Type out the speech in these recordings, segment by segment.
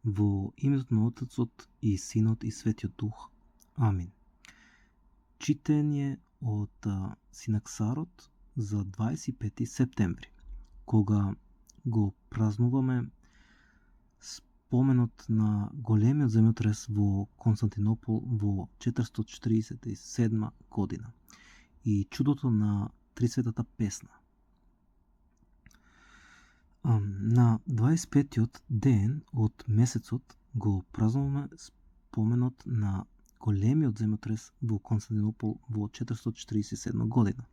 Во името на Отецот и Синот и Светиот Дух. Амин. Читање од Синаксарот за 25 септември, кога го празнуваме споменот на големиот земјотрес во Константинопол во 447 година и чудото на Трисветата песна. На 25-тиот ден од месецот го празнуваме споменот на големиот земјотрес во Константинопол во 447 година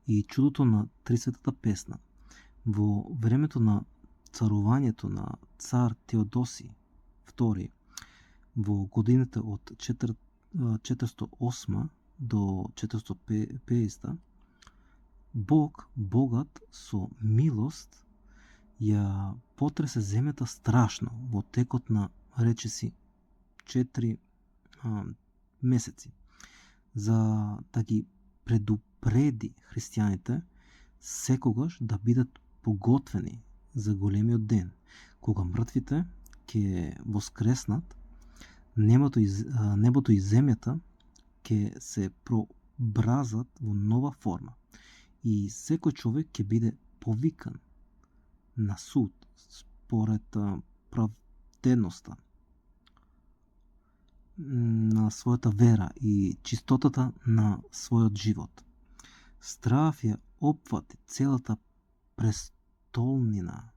и чудото на Трисветата песна. Во времето на царувањето на цар Теодоси II во годините од 408 до 450, Бог, богат со милост, ја потресе земјата страшно во текот на речиси 4 месеци, за да ги предупреди христијаните секогаш да бидат поготвени за големиот ден, кога мртвите ќе воскреснат, небото и земјата ќе се пробразат во нова форма и секој човек ќе биде повикан на суд според правденоста на својата вера и чистотата на својот живот. Страв ја опфати целата престолнина.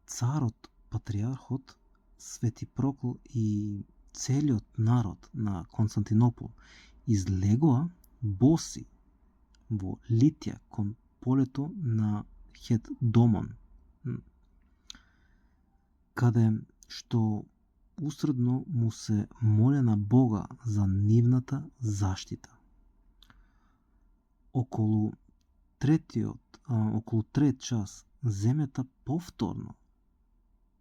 Царот, патриархот, Свети Прокл и целиот народ на Константинопол излегоа боси во Литија кон полето на Хетдомон, каде што усредно му се моле на Бога за нивната заштита. Околу трет час земјата повторно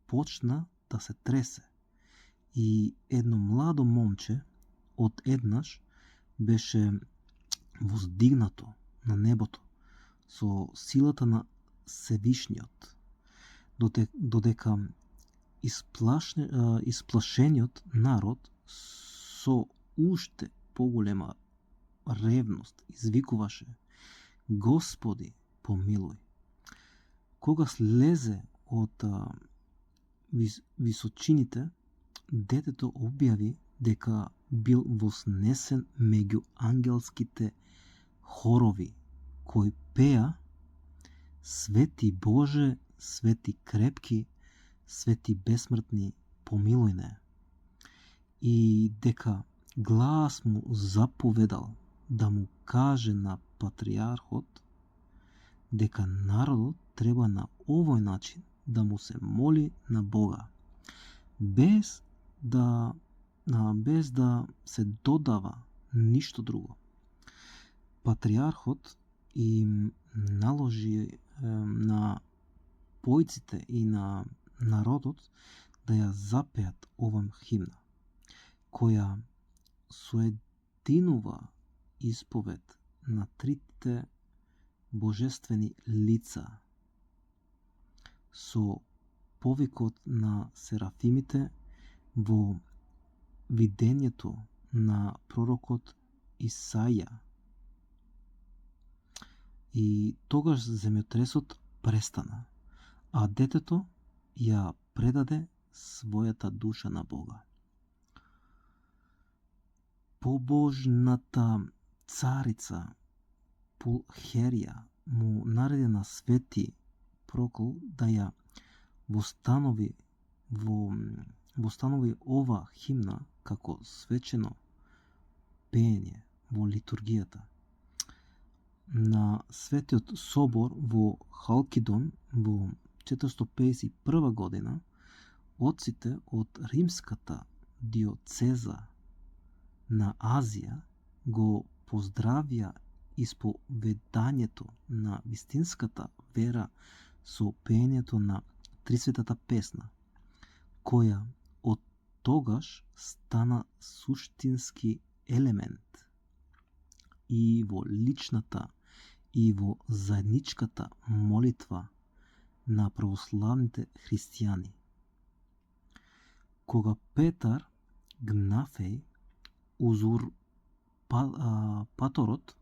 почна да се тресе и едно младо момче одеднаш беше воздигнато на небото со силата на Севишниот, додека исплашениот народ со уште поголема ревност извикуваше: Господи, помилуј. Кога слезе од височините, детето објави дека бил вознесен меѓу ангелските хорови кои пеа: Свети Боже, свети крепки, свети бесмртни, помилуј не. И дека глас му заповедал да му каже на патриархот дека народот треба на овој начин да му се моли на Бога, без да се додава ништо друго. Патриархот им наложи на појците и на народот да ја запеат ова химна, која соединува исповед на трите божествени лица со повикот на серафимите во видењето на пророкот Исаја. И тогаш земјотресот престана, а детето ја предаде својата душа на Бога. Побожната царица Пулхерија му нареди на Свети Прокл да ја востанови ова химна како свечено пеење во литургијата. На Светиот собор во Халкидон во 451 година отците од римската диоцеза на Азија го поздравија исповедањето на вистинската вера со пеењето на Трисветата песна, која од тогаш стана суштински елемент и во личната и во заедничката молитва на православните христијани. Кога Петар Гнафеј, узурпаторот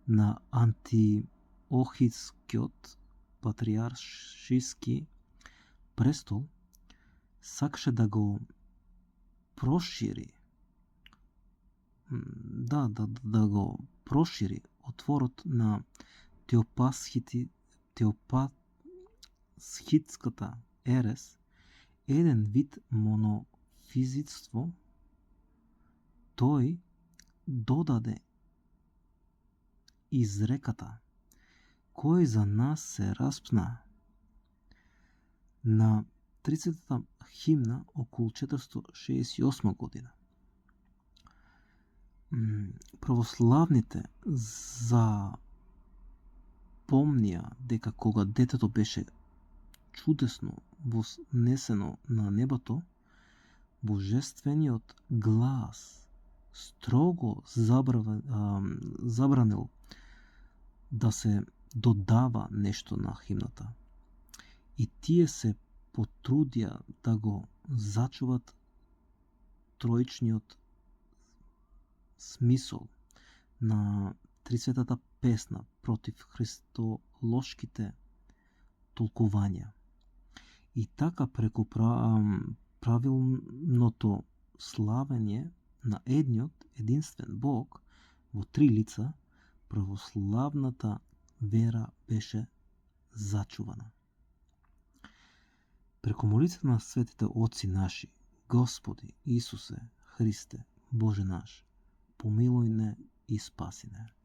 на Антиохискиот патриаршиски престол, сакаше да го прошири да го прошири отворот на теопасхитската ерес, еден вид монофизитство, тој додаде изреката кој за нас се распна на 30-та химна околу 468 година. Православните запомнија дека кога детето беше чудесно вознесено на небото, божествениот глас строго забранил да се додава нешто на химната. И тие се потрудија да го зачуват троичниот смисол на Трисветата песна против христолошките толкувања. И така преку правилното славење на едниот единствен Бог во три лица, православната вера беше зачувана. Преку молитвата на светите Отци наши, Господи Исусе Христе, Боже наш, помилуј не и спаси не.